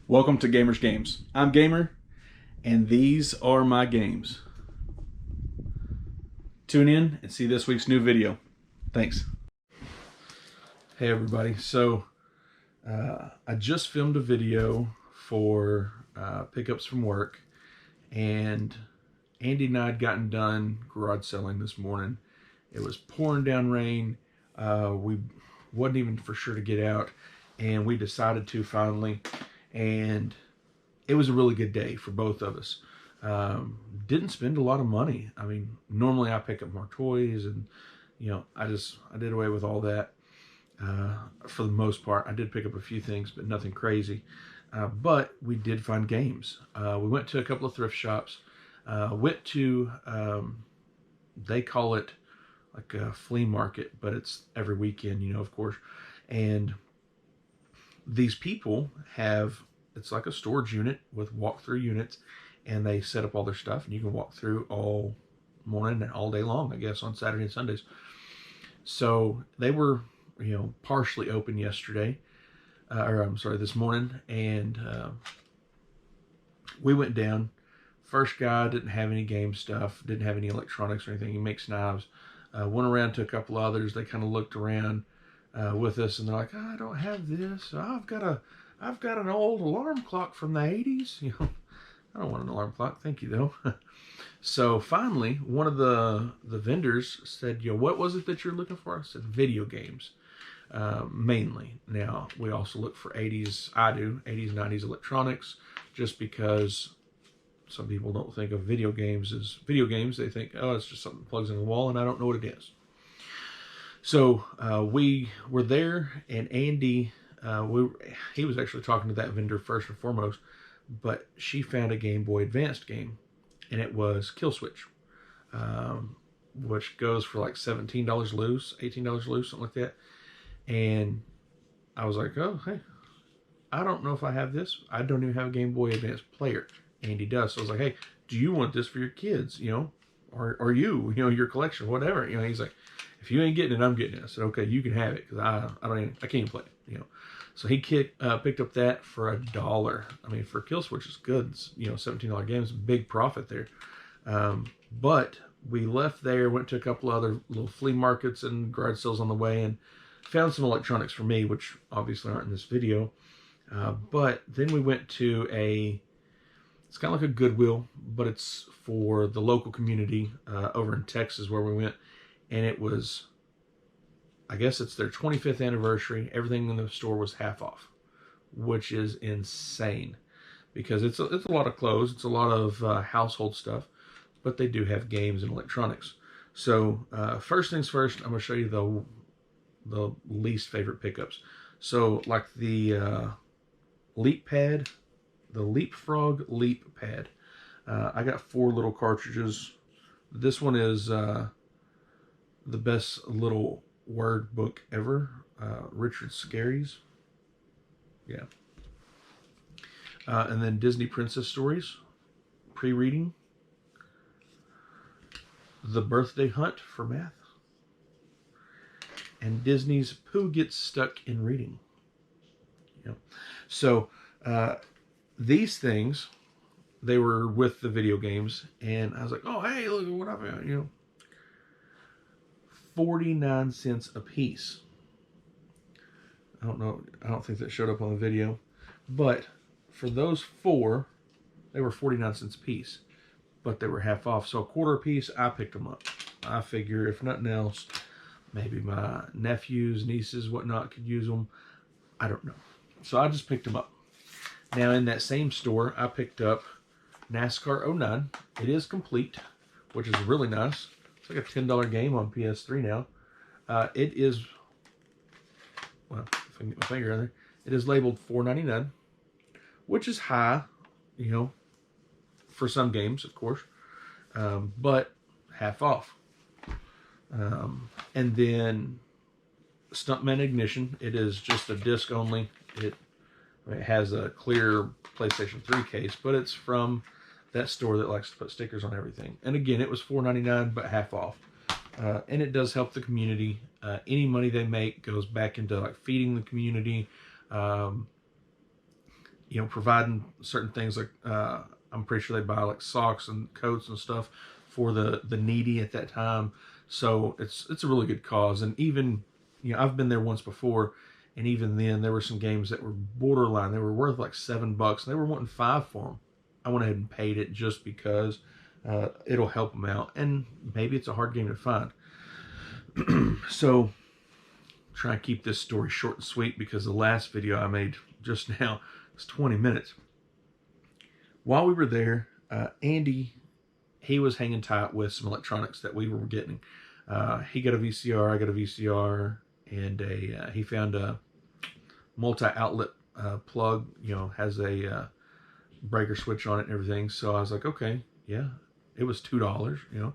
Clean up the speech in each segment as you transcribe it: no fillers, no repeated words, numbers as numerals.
Welcome to Gamer's Games. I'm Gamer, and these are my games. Tune in and see this week's new video. Thanks. Hey everybody, so I just filmed a video for pickups from work, and Andy and I had gotten done garage selling this morning. It was pouring down rain. We wasn't even for sure to get out, and we decided to finally, and it was a really good day for both of us. Didn't spend a lot of money. I mean, normally I pick up more toys, and I did away with all that for the most part. I did pick up a few things, but nothing crazy. But we did find games. We went to a couple of thrift shops. Went to, they call it like a flea market, but it's every weekend, of course. And these people have, it's like a storage unit with walk-through units, and they set up all their stuff, and you can walk through all morning and all day long, I guess, on Saturday and Sundays. So they were, partially open yesterday, this morning, and we went down. First guy didn't have any game stuff, didn't have any electronics or anything. He makes knives. Went around to a couple others. They kind of looked around with us, and they're like, "I don't have this. I've got an old alarm clock from the 80s. I don't want an alarm clock, thank you though." So finally, one of the vendors said, "What was it that you're looking for?" I said, "Video games, mainly." Now we also look for 80s. I do 80s, 90s electronics, just because some people don't think of video games as video games. They think, oh, it's just something that plugs in the wall, and I don't know what it is. So we were there, and Andy, he was actually talking to that vendor first and foremost, but she found a Game Boy Advanced game, and it was Kill Switch, which goes for like $17 loose, $18 loose, something like that. And I was like, oh, hey, I don't know if I have this. I don't even have a Game Boy Advanced player. Andy does. So I was like, hey, do you want this for your kids, or your collection, whatever. He's like, if you ain't getting it, I'm getting it. I said, okay, you can have it, because I can't even play it, So he picked up that for $1. I mean, for Kill Switch is good. It's, $17 games, big profit there. But we left there, went to a couple other little flea markets and garage sales on the way, and found some electronics for me, which obviously aren't in this video. But then we went to it's kind of like a Goodwill, but it's for the local community over in Texas where we went. And it was, I guess it's their 25th anniversary. Everything in the store was half off, which is insane, because it's a lot of clothes. It's a lot of household stuff, but they do have games and electronics. So first things first, I'm going to show you the least favorite pickups. So like the Leap Pad, the Leapfrog Leap Pad. I got 4 little cartridges. This one is the best little word book ever. Richard Scarry's. Yeah. And then Disney Princess Stories, pre-reading. The Birthday Hunt for math. And Disney's Pooh Gets Stuck in Reading. So these things, they were with the video games, and I was like, oh, hey, look at what I've got, 49 cents a piece. I don't know, I don't think that showed up on the video, but for those 4, they were 49 cents a piece, but they were half off, so a quarter a piece. I picked them up. I figure if nothing else, maybe my nephews, nieces, whatnot could use them. I don't know. So I just picked them up. Now in that same store, I picked up NASCAR 09. It is complete, which is really nice. It's like a $10 game on PS3 now. It is, well, if I can get my finger on there, it is labeled $4.99, which is high, for some games, of course, but half off. And then Stuntman Ignition. It is just a disc only. It has a clear PlayStation 3 case, but it's from that store that likes to put stickers on everything. And again, it was $4.99, but half off. And it does help the community. Any money they make goes back into like feeding the community, providing certain things like I'm pretty sure they buy like socks and coats and stuff for the needy at that time. So it's a really good cause. And even I've been there once before, and even then there were some games that were borderline. They were worth like $7, and they were wanting 5 for them. I went ahead and paid it just because it'll help them out, and maybe it's a hard game to find. So try and keep this story short and sweet because the last video I made just now was 20 minutes. While we were there, Andy, he was hanging tight with some electronics that we were getting. He got a VCR, I got a VCR, and he found a multi-outlet plug, has a breaker switch on it and everything. So I was like, okay, yeah, it was $2,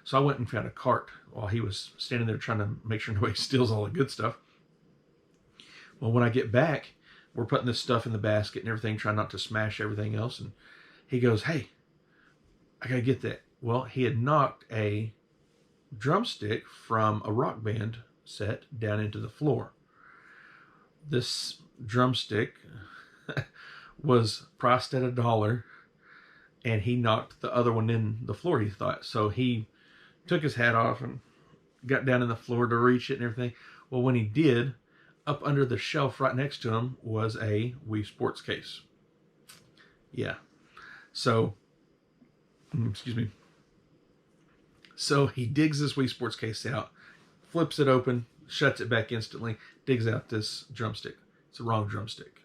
So I went and found a cart while he was standing there trying to make sure nobody steals all the good stuff. Well, when I get back, we're putting this stuff in the basket and everything, trying not to smash everything else. And he goes, hey, I got to get that. Well, he had knocked a drumstick from a rock band set down into the floor. This drumstick was priced at $1, and he knocked the other one in the floor, he thought. So he took his hat off and got down in the floor to reach it and everything. Well, when he did, up under the shelf right next to him was a Wii Sports case. Yeah. So, excuse me. So he digs this Wii Sports case out, flips it open, shuts it back instantly, digs out this drumstick. It's the wrong drumstick.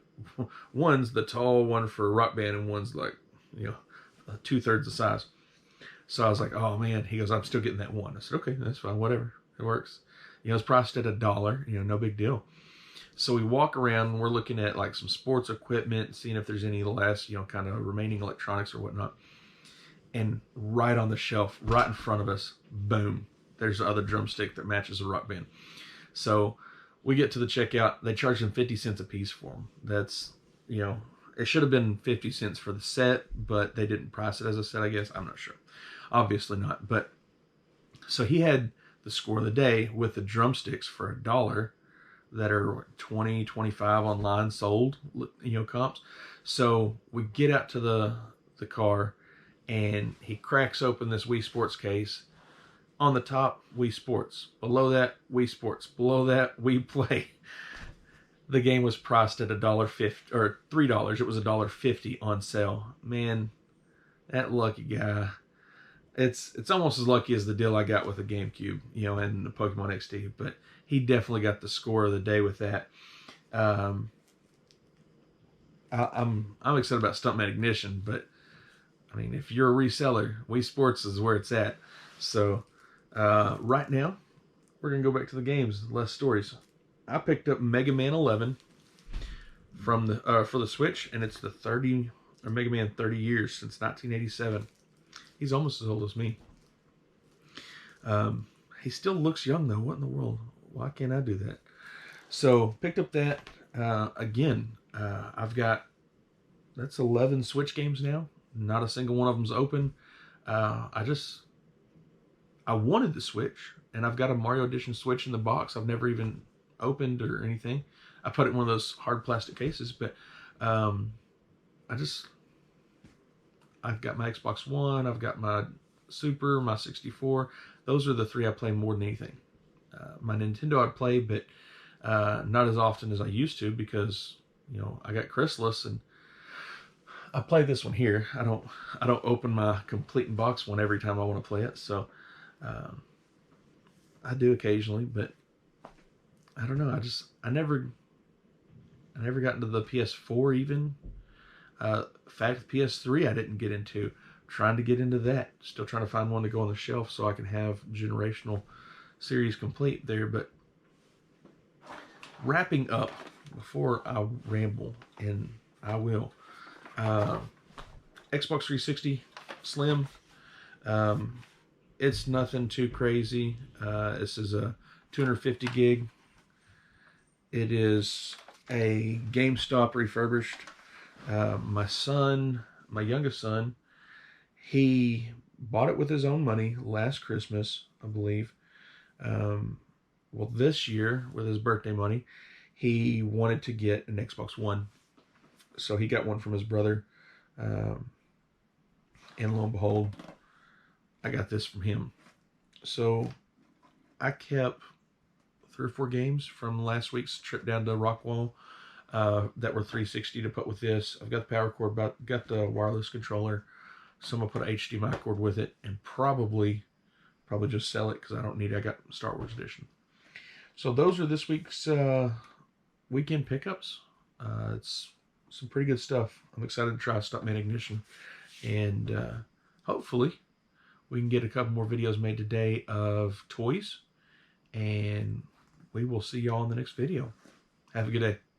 One's the tall one for a rock band, and one's like, 2/3 the size. So I was like, oh man. He goes, I'm still getting that one. I said, okay, that's fine, whatever. It works. It's priced at $1, no big deal. So we walk around and we're looking at like some sports equipment, seeing if there's any last, kind of remaining electronics or whatnot. And right on the shelf, right in front of us, boom, there's the other drumstick that matches a rock band. So we get to the checkout. They charge them 50 cents a piece for them. That's, it should have been 50 cents for the set, but they didn't price it as a set, I guess. I'm not sure. Obviously not. But so he had the score of the day with the drumsticks for $1 that are 20, 25 online sold, comps. So we get out to the car, and he cracks open this Wii Sports case. On the top, Wii Sports. Below that, Wii Sports. Below that, Wii Play. The game was priced at $1.50 or $3. It was $1.50 on sale. Man, that lucky guy. It's almost as lucky as the deal I got with the GameCube, and the Pokemon XD. But he definitely got the score of the day with that. I'm excited about Stuntman Ignition, but I mean, if you're a reseller, Wii Sports is where it's at. So right now, we're gonna go back to the games, less stories. I picked up Mega Man 11 from the for the Switch, and it's the Mega Man 30 years since 1987. He's almost as old as me. He still looks young though. What in the world? Why can't I do that? So picked up that again. I've got that's 11 Switch games now. Not a single one of them's open. I wanted the Switch, and I've got a Mario Edition Switch in the box. I've never even opened or anything. I put it in one of those hard plastic cases, but I've got my Xbox One, I've got my Super, my 64. Those are the 3 I play more than anything. My Nintendo I play, but not as often as I used to because, I got Chrysalis, and I play this one here. I don't open my complete in box one every time I want to play it. So I do occasionally, but I don't know. I never got into the PS4 even. In fact, PS3 I didn't get into. Trying to get into that. Still trying to find one to go on the shelf so I can have generational series complete there. But wrapping up before I ramble, and I will. Xbox 360 Slim. It's nothing too crazy. This is a 250 gig. It is a GameStop refurbished. My youngest son, he bought it with his own money last Christmas, I believe. Well, this year, with his birthday money, he wanted to get an Xbox One. So he got one from his brother. And lo and behold, I got this from him. So I kept 3 or 4 games from last week's trip down to Rockwall that were 360 to put with this. I've got the power cord, but got the wireless controller. So I'm gonna put an HDMI cord with it, and probably just sell it because I don't need it. I got Star Wars edition. So those are this week's weekend pickups. It's some pretty good stuff. I'm excited to try Stuntman Ignition, and hopefully we can get a couple more videos made today of toys, and we will see y'all in the next video. Have a good day.